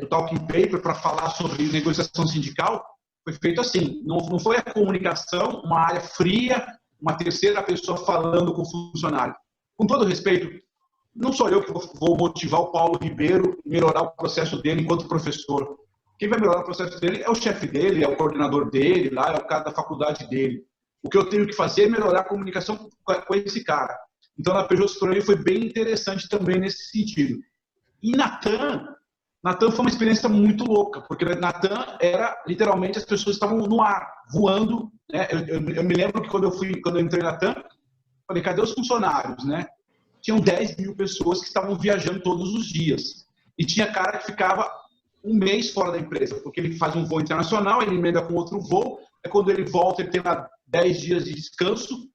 do Talking Paper para falar sobre negociação sindical foi feito assim. Não foi a comunicação, uma área fria, uma terceira pessoa falando com o funcionário. Com todo respeito, não sou eu que vou motivar o Paulo Ribeiro a melhorar o processo dele enquanto professor. Quem vai melhorar o processo dele é o chefe dele, é o coordenador dele, lá é o cara da faculdade dele. O que eu tenho que fazer é melhorar a comunicação com esse cara. Então, na Peugeot Citroën foi bem interessante também nesse sentido. E Natan foi uma experiência muito louca, porque Natan era, literalmente, as pessoas estavam no ar, voando. Né? Eu me lembro que quando eu entrei na Natan, falei, cadê os funcionários? Né? Tinham 10 mil pessoas que estavam viajando todos os dias. E tinha cara que ficava um mês fora da empresa, porque ele faz um voo internacional, ele emenda com outro voo, quando ele volta, ele tem lá 10 dias de descanso.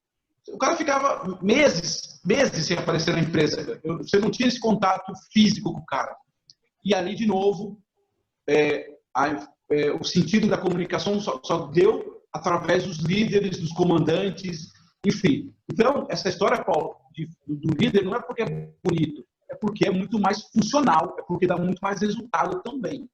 O cara ficava meses sem aparecer na empresa. Você não tinha esse contato físico com o cara. E ali, de novo, o sentido da comunicação só deu através dos líderes, dos comandantes, enfim. Então, essa história, Paulo, do líder não é porque é bonito, é porque é muito mais funcional, é porque dá muito mais resultado também.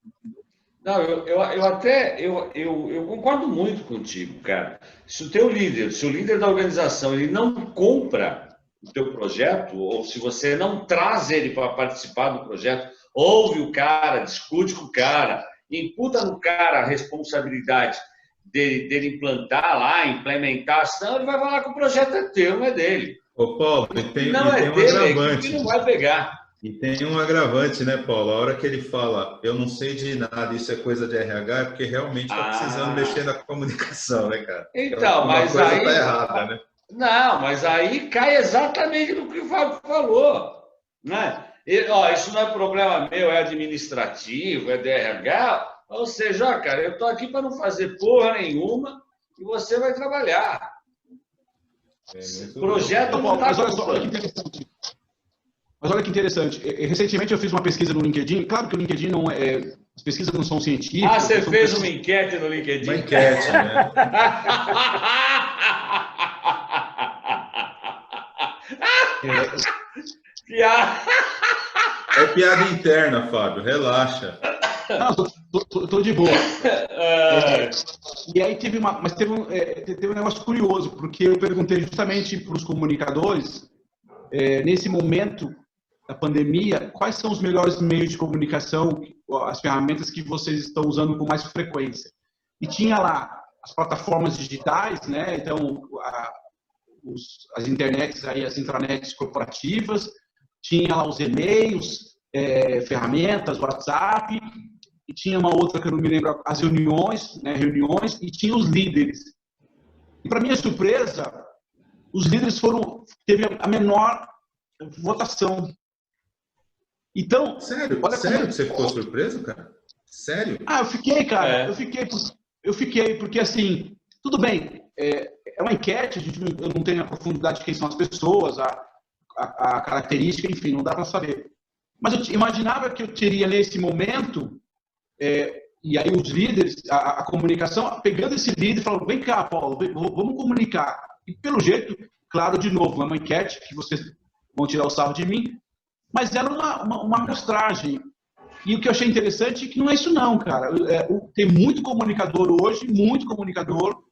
Não, eu concordo muito contigo, cara. Se o líder da organização, ele não compra o teu projeto, ou se você não traz ele para participar do projeto, ouve o cara, discute com o cara, imputa no cara a responsabilidade dele implantar lá, implementar, senão ele vai falar que o projeto é teu, não é dele. Ô, Paulo, tem não é um dele, agravante. que não vai pegar. E tem um agravante, né, Paulo? A hora que ele fala, eu não sei de nada, isso é coisa de RH, é porque realmente está precisando mexer na comunicação, né, cara? Então, Uma mas coisa aí... está errada, né? Não, mas aí cai exatamente no que o Fábio falou, né? Isso não é problema meu, é administrativo, é DRH. Ou seja, cara, eu estou aqui para não fazer porra nenhuma e você vai trabalhar. Projeto não está acontecendo. Mas olha que interessante. Recentemente eu fiz uma pesquisa no LinkedIn. Claro que o LinkedIn não é... As pesquisas não são científicas. Você fez uma enquete no LinkedIn? Uma enquete, né? É piada interna, Fábio. Relaxa. Não, tô de boa. E aí teve um negócio curioso, porque eu perguntei justamente para os comunicadores, nesse momento da pandemia, quais são os melhores meios de comunicação, as ferramentas que vocês estão usando com mais frequência. E tinha lá as plataformas digitais, né? Então, as internets, aí, as intranets corporativas, tinha lá os e-mails, ferramentas, WhatsApp, e tinha uma outra que eu não me lembro, as reuniões, né? Reuniões, e tinha os líderes. E, para minha surpresa, os líderes teve a menor votação. Então, sério? Olha sério que você ficou surpreso, cara? Sério? Eu fiquei, cara. Eu fiquei, porque assim, tudo bem, é uma enquete, eu não tenho a profundidade de quem são as pessoas, a característica, enfim, não dá para saber. Mas eu imaginava que eu teria nesse momento, e aí os líderes, a comunicação, pegando esse líder e falando, vem cá, Paulo, vamos comunicar. E pelo jeito, claro, de novo, é uma enquete que vocês vão tirar o sarro de mim, mas era uma amostragem. E o que eu achei interessante é que não é isso não, cara. Tem muito comunicador hoje, muito comunicador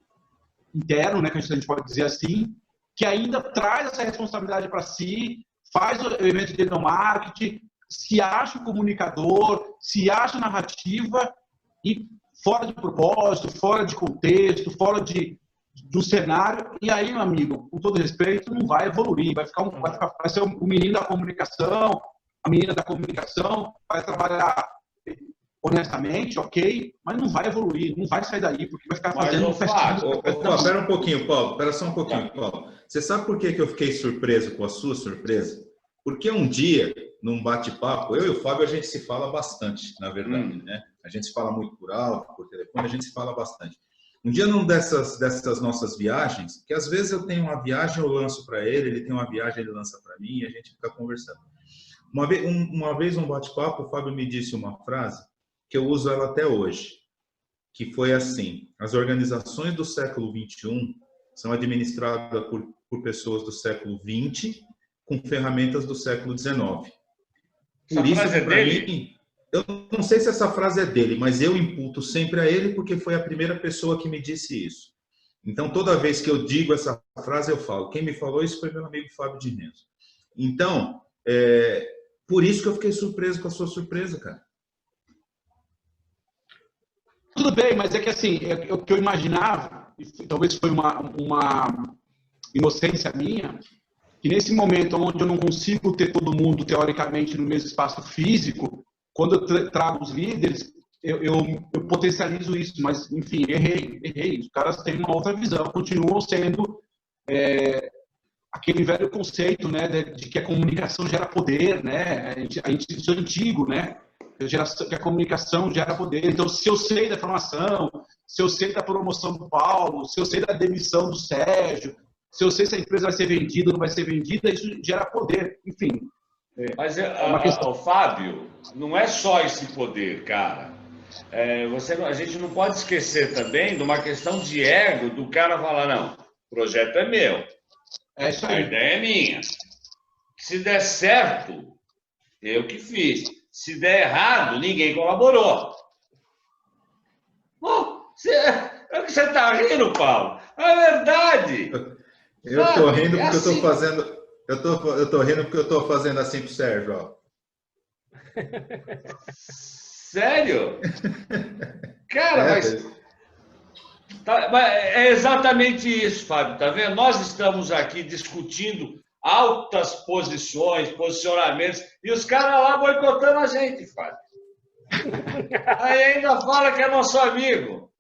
interno, né, que a gente pode dizer assim, que ainda traz essa responsabilidade para si, faz o evento dele no marketing, se acha comunicador, se acha narrativa e fora de propósito, fora de contexto, fora do cenário, e aí, meu amigo, com todo respeito, não vai evoluir, vai ser o menino da comunicação, a menina da comunicação, vai trabalhar honestamente, ok, mas não vai evoluir, não vai sair daí, porque vai ficar fazendo festinho. Espera um pouquinho, Paulo, espera só um pouquinho, Paulo. Você sabe por que eu fiquei surpreso com a sua surpresa? Porque um dia, num bate-papo, eu e o Fábio, a gente se fala bastante, na verdade, né? A gente se fala muito por áudio, por telefone, a gente se fala bastante. Um dia, num dessas nossas viagens, que às vezes eu tenho uma viagem, eu lanço para ele tem uma viagem, ele lança para mim, e a gente fica conversando. Uma vez, num bate-papo, o Fábio me disse uma frase que eu uso ela até hoje, que foi assim: as organizações do século XXI são administradas por pessoas do século XX com ferramentas do século XIX. Por isso, para mim, eu não sei se essa frase é dele, mas eu imputo sempre a ele porque foi a primeira pessoa que me disse isso. Então, toda vez que eu digo essa frase, eu falo. Quem me falou isso foi meu amigo Fábio Diniz. Então, por isso que eu fiquei surpreso com a sua surpresa, cara. Tudo bem, mas é que assim, o que eu imaginava, talvez foi uma inocência minha, que nesse momento onde eu não consigo ter todo mundo, teoricamente, no mesmo espaço físico, quando eu trago os líderes, eu potencializo isso, mas, enfim, errei. Os caras têm uma outra visão, continuam sendo aquele velho conceito, né, de que a comunicação gera poder, né? Isso é antigo, né? Que a comunicação gera poder. Então, se eu sei da formação, se eu sei da promoção do Paulo, se eu sei da demissão do Sérgio, se eu sei se a empresa vai ser vendida ou não vai ser vendida, isso gera poder. Enfim. Mas, Fábio, não é só esse poder, cara. A gente não pode esquecer também de uma questão de ego do cara falar, não, o projeto é meu, isso aí. A ideia é minha. Se der certo, eu que fiz. Se der errado, ninguém colaborou. Você está rindo, Paulo? É verdade. Eu estou rindo porque eu estou fazendo. Eu tô rindo porque eu estou fazendo assim pro Sérgio, ó. Sério? Cara, mas é exatamente isso, Fábio. Tá vendo? Nós estamos aqui discutindo altas posições, posicionamentos, e os caras lá boicotando a gente, Fábio. Aí ainda fala que é nosso amigo.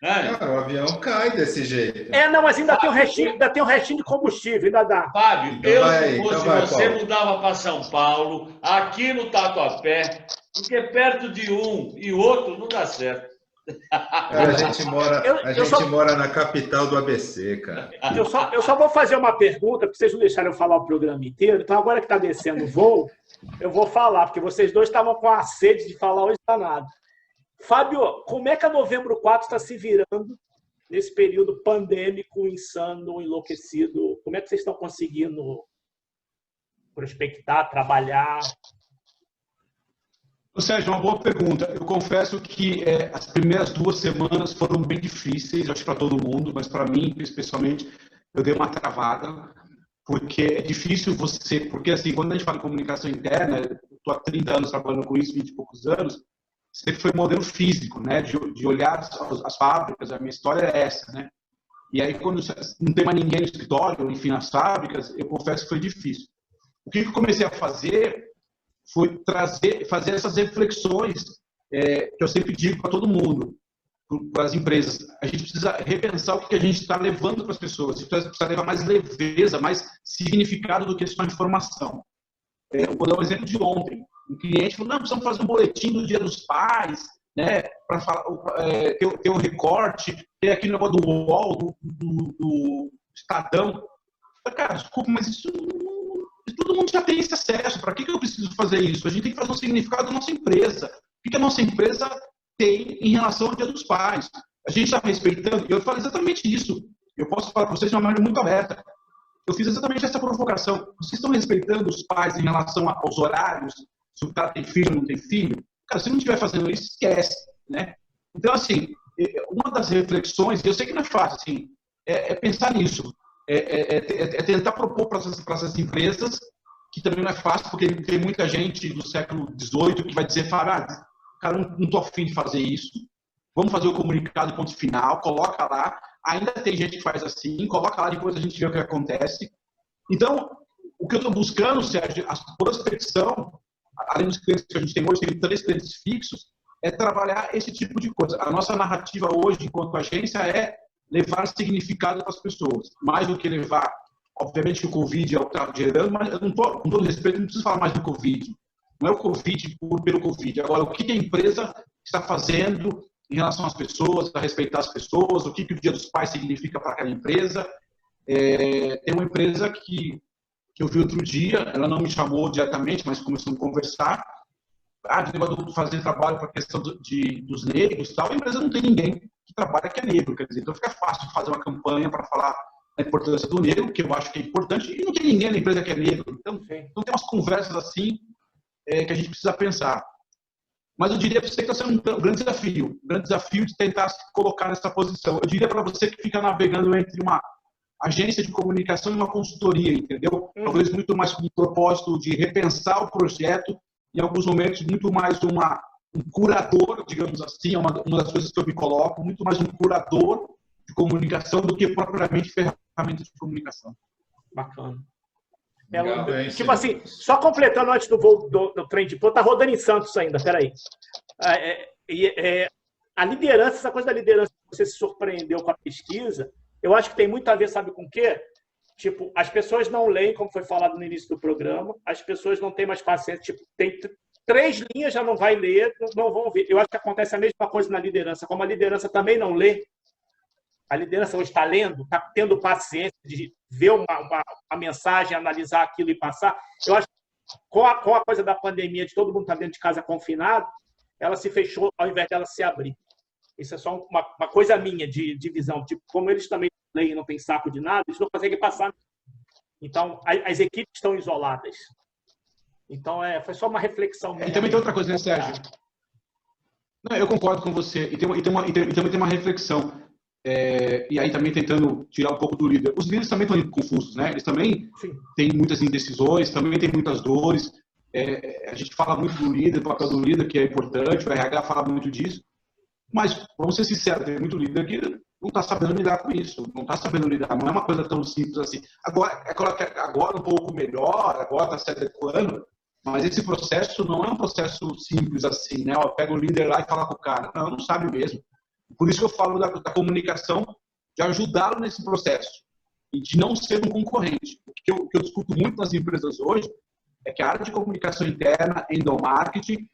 Né? Cara, o avião cai desse jeito. Não, mas ainda tem um restinho de combustível, ainda dá. Fábio, Então se fosse você, Paulo. mudava para São Paulo, aqui no Tatuapé, porque perto de um e outro não dá certo. A gente mora na capital do ABC, cara. Eu só vou fazer uma pergunta, porque vocês não deixaram eu falar o programa inteiro. Então, agora que está descendo o voo, eu vou falar, porque vocês dois estavam com a sede de falar hoje danado. Fábio, como é que a Novembro 4 está se virando nesse período pandêmico, insano, enlouquecido? Como é que vocês estão conseguindo prospectar, trabalhar? Sérgio, uma boa pergunta. Eu confesso que as primeiras 2 semanas foram bem difíceis, acho que para todo mundo, mas para mim, especialmente, eu dei uma travada, porque é difícil porque assim, quando a gente fala em comunicação interna, eu estou há 30 anos trabalhando com isso, 20 e poucos anos, sempre foi modelo físico, né, de olhar as fábricas, a minha história é essa, né, e aí quando não tem mais ninguém no escritório, enfim, nas fábricas, eu confesso que foi difícil. O que eu comecei a fazer foi fazer essas reflexões que eu sempre digo para todo mundo, para as empresas. A gente precisa repensar o que a gente está levando para as pessoas. A gente precisa levar mais leveza, mais significado do que só informação. Eu vou dar um exemplo de ontem. Um cliente falou, não, precisamos fazer um boletim do Dia dos Pais, né, para ter um recorte, ter aquele negócio do UOL, do Estadão. Eu falei, cara, desculpa, mas isso todo mundo já tem esse acesso. Para que eu preciso fazer isso? A gente tem que fazer um significado da nossa empresa. O que a nossa empresa tem em relação ao Dia dos Pais? A gente está respeitando. Eu falei exatamente isso. Eu posso falar para vocês de uma maneira muito aberta. Eu fiz exatamente essa provocação. Vocês estão respeitando os pais em relação aos horários? Se o cara tem filho ou não tem filho? Cara, se não estiver fazendo isso, esquece, né? Então, assim, uma das reflexões, e eu sei que não é fácil, assim, é pensar nisso. Tentar propor para essas empresas, que também não é fácil, porque tem muita gente do século XVIII que vai dizer, cara, não estou afim de fazer isso, vamos fazer o comunicado ponto final, coloca lá, ainda tem gente que faz assim, coloca lá, depois a gente vê o que acontece. Então, o que eu estou buscando, Sérgio, a prospecção, além dos clientes que a gente tem hoje, tem 3 clientes fixos, é trabalhar esse tipo de coisa. A nossa narrativa hoje, enquanto agência, é levar significado para as pessoas. Mais do que levar, obviamente que o Covid é o que está gerando, mas eu não tô, com todo respeito, não preciso falar mais do Covid. Não é o Covid pelo Covid. Agora, o que a empresa está fazendo em relação às pessoas, a respeitar as pessoas, o que o Dia dos Pais significa para aquela empresa. Tem uma empresa que eu vi outro dia, ela não me chamou diretamente, mas começamos a conversar, de fazer trabalho para a questão dos negros e tal, a empresa não tem ninguém que trabalha que é negro, quer dizer, então fica fácil fazer uma campanha para falar da importância do negro, que eu acho que é importante, e não tem ninguém na empresa que é negro. Então tem umas conversas assim que a gente precisa pensar. Mas eu diria para você que está sendo um grande desafio de tentar se colocar nessa posição. Eu diria para você que fica navegando entre uma agência de comunicação e uma consultoria, entendeu? Talvez muito mais com o propósito de repensar o projeto, em alguns momentos muito mais um curador, digamos assim, é uma das coisas que eu me coloco, muito mais um curador de comunicação do que propriamente ferramenta de comunicação. Bacana. Tipo assim, só completando antes do voo do trem de ponta, tá rodando em Santos ainda, peraí. A liderança, essa coisa da liderança, você se surpreendeu com a pesquisa, eu acho que tem muito a ver, sabe com o quê? Tipo, as pessoas não leem, como foi falado no início do programa, as pessoas não têm mais paciência, tipo, tem 3 linhas, já não vai ler, não vão ver. Eu acho que acontece a mesma coisa na liderança. Como a liderança também não lê, a liderança hoje está lendo, está tendo paciência de ver uma mensagem, analisar aquilo e passar. Eu acho que com a coisa da pandemia, de todo mundo estar dentro de casa confinado, ela se fechou ao invés dela se abrir. Isso é só uma coisa minha de visão. Tipo, como eles também não leem, não tem saco de nada, eles não conseguem passar. Então, as equipes estão isoladas. Então, foi só uma reflexão minha. E também tem outra coisa, né, Sérgio? Não, eu concordo com você. E também tem uma reflexão. E aí também tentando tirar um pouco do líder. Os líderes também estão confusos, né? Eles também têm muitas indecisões, também têm muitas dores. A gente fala muito do líder, do papel do líder, que é importante, o RH fala muito disso. Mas, vamos ser sinceros, tem muito líder que não está sabendo lidar com isso, não está sabendo lidar, não é uma coisa tão simples assim. Agora um pouco melhor, agora está se adequando, mas esse processo não é um processo simples assim, né? Pega o líder lá e fala com o cara, não sabe mesmo. Por isso que eu falo da comunicação, de ajudá-lo nesse processo e de não ser um concorrente. O que eu discuto muito nas empresas hoje é que a área de comunicação interna, endomarketing,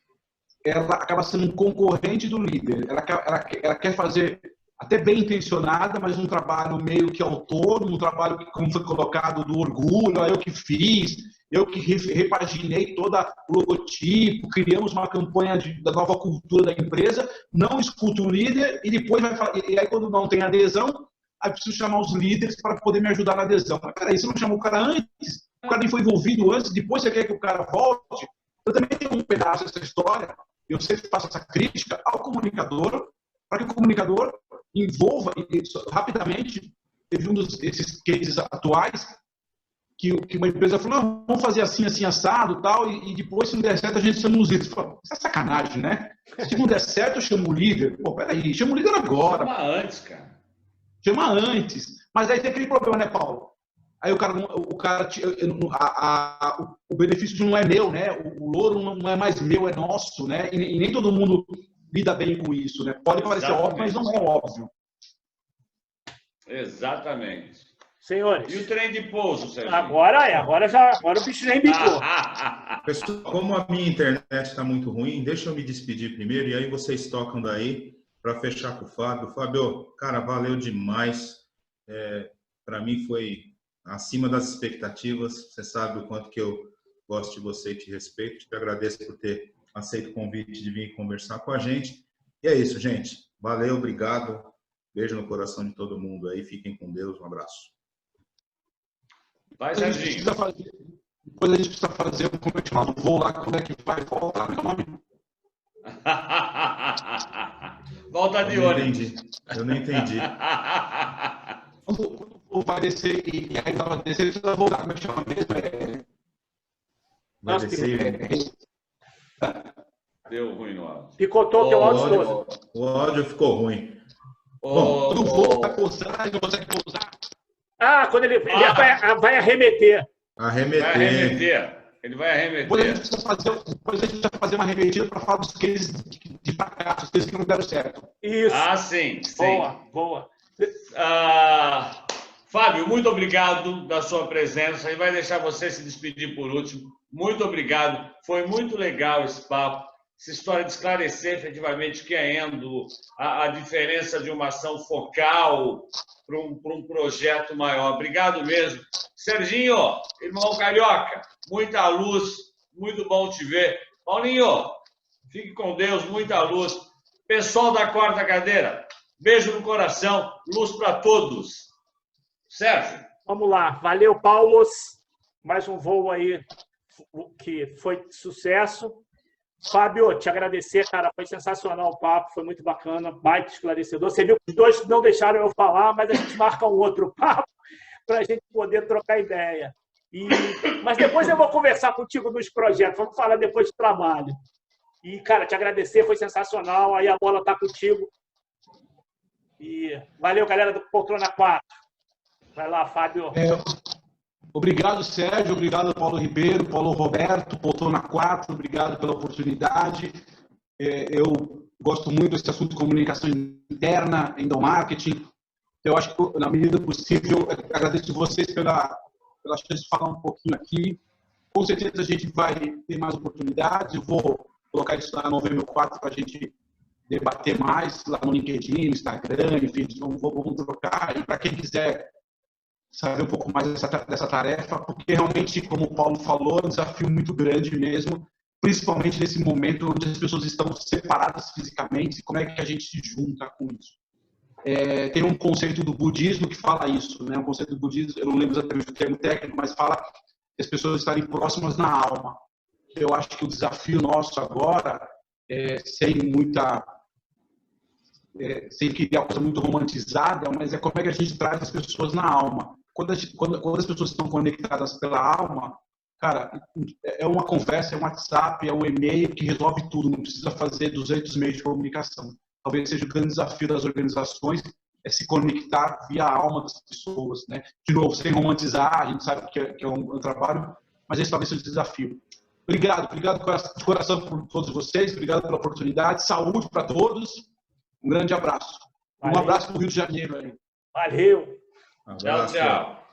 ela acaba sendo um concorrente do líder. Ela quer fazer, até bem intencionada, mas um trabalho meio que autônomo, um trabalho que, como foi colocado, do orgulho, eu que fiz, eu que repaginei todo o logotipo, criamos uma campanha da nova cultura da empresa, não escuto o líder e depois e aí quando não tem adesão, aí preciso chamar os líderes para poder me ajudar na adesão. Mas peraí, você não chamou o cara antes? O cara nem foi envolvido antes, depois você quer que o cara volte? Eu também tenho um pedaço dessa história, eu sempre faço essa crítica ao comunicador, para que o comunicador envolva rapidamente. Teve um desses cases atuais que uma empresa falou, não, vamos fazer assim, assim, assado tal, e depois, se não der certo, a gente chama os líderes. Fala, isso é sacanagem, né? Se não der certo, eu chamo o líder. Pô, peraí, chama o líder agora. Chama antes, cara. Chama antes. Mas aí tem aquele problema, né, Paulo? Aí o benefício não é meu, né? O louro não é mais meu, é nosso, né? E nem todo mundo lida bem com isso, né? Pode parecer óbvio, mas não é óbvio. Exatamente. Senhores. E o trem de pouso, Sérgio? Agora o bicho já embicou. Pessoal, como a minha internet está muito ruim, deixa eu me despedir primeiro e aí vocês tocam daí para fechar com o Fábio. Fábio, cara, valeu demais. Para mim foi acima das expectativas. Você sabe o quanto que eu gosto de você e te respeito. Te agradeço por ter aceito o convite de vir conversar com a gente. E é isso, gente. Valeu, obrigado. Beijo no coração de todo mundo aí. Fiquem com Deus. Um abraço. Vai, Serginho. Depois a gente precisa fazer um voo lá, como é que vai voltar, meu nome? Volta de ônibus. Eu não entendi. Quando o voo vai descer e aí vai descer, ele precisa voltar, como é que chama mesmo? Vai descer. Deu ruim no áudio. Picotou teu áudio todo. O áudio ficou ruim. Bom, quando o voo vai pousar, ele não consegue pousar. Quando ele vai arremeter. Ele vai arremeter. Depois a gente precisa fazer uma arremetida para falar dos cases de fracasso, os cases que não deram certo. Isso. Sim. Boa. Fábio, muito obrigado da sua presença. E vai deixar você se despedir por último. Muito obrigado. Foi muito legal esse papo. Essa história de esclarecer efetivamente o que é endo, a diferença de uma ação focal para um projeto maior. Obrigado mesmo. Serginho, irmão carioca, muita luz, muito bom te ver. Paulinho, fique com Deus, muita luz. Pessoal da quarta cadeira, beijo no coração, luz para todos. Sérgio. Vamos lá. Valeu, Paulo. Mais um voo aí que foi sucesso. Fábio, te agradecer, cara, foi sensacional o papo, foi muito bacana, baita esclarecedor. Você viu que os dois não deixaram eu falar, mas a gente marca um outro papo para a gente poder trocar ideia. Mas depois eu vou conversar contigo nos projetos, vamos falar depois de trabalho. E, cara, te agradecer, foi sensacional, aí a bola tá contigo. E valeu, galera do Poltrona 4. Vai lá, Fábio. Obrigado, Sérgio. Obrigado, Paulo Ribeiro, Paulo Roberto, Poltrona 4. Obrigado pela oportunidade. Eu gosto muito desse assunto de comunicação interna, endomarketing. Eu acho que, na medida possível, agradeço vocês pela chance de falar um pouquinho aqui. Com certeza a gente vai ter mais oportunidades. Eu vou colocar isso lá no Novembro 4 para a gente debater mais lá no LinkedIn, no Instagram, enfim, vamos trocar. E para quem quiser saber um pouco mais dessa tarefa, porque realmente, como o Paulo falou, é um desafio muito grande mesmo, principalmente nesse momento onde as pessoas estão separadas fisicamente, como é que a gente se junta com isso. Tem um conceito do budismo que fala isso, né? Um conceito do budismo, eu não lembro exatamente o termo técnico, mas fala que as pessoas estarem próximas na alma. Eu acho que o desafio nosso agora, sem criar uma coisa muito romantizada, mas como é que a gente traz as pessoas na alma. Quando as pessoas estão conectadas pela alma, cara, é uma conversa, é um WhatsApp, é um e-mail que resolve tudo, não precisa fazer 200 meios de comunicação. Talvez seja o grande desafio das organizações é se conectar via a alma das pessoas, né? De novo, sem romantizar, a gente sabe que é um trabalho, mas esse talvez seja o desafio. Obrigado de coração por todos vocês, obrigado pela oportunidade, saúde para todos, um grande abraço. Um abraço para o Rio de Janeiro aí. Valeu. Tchau, tchau.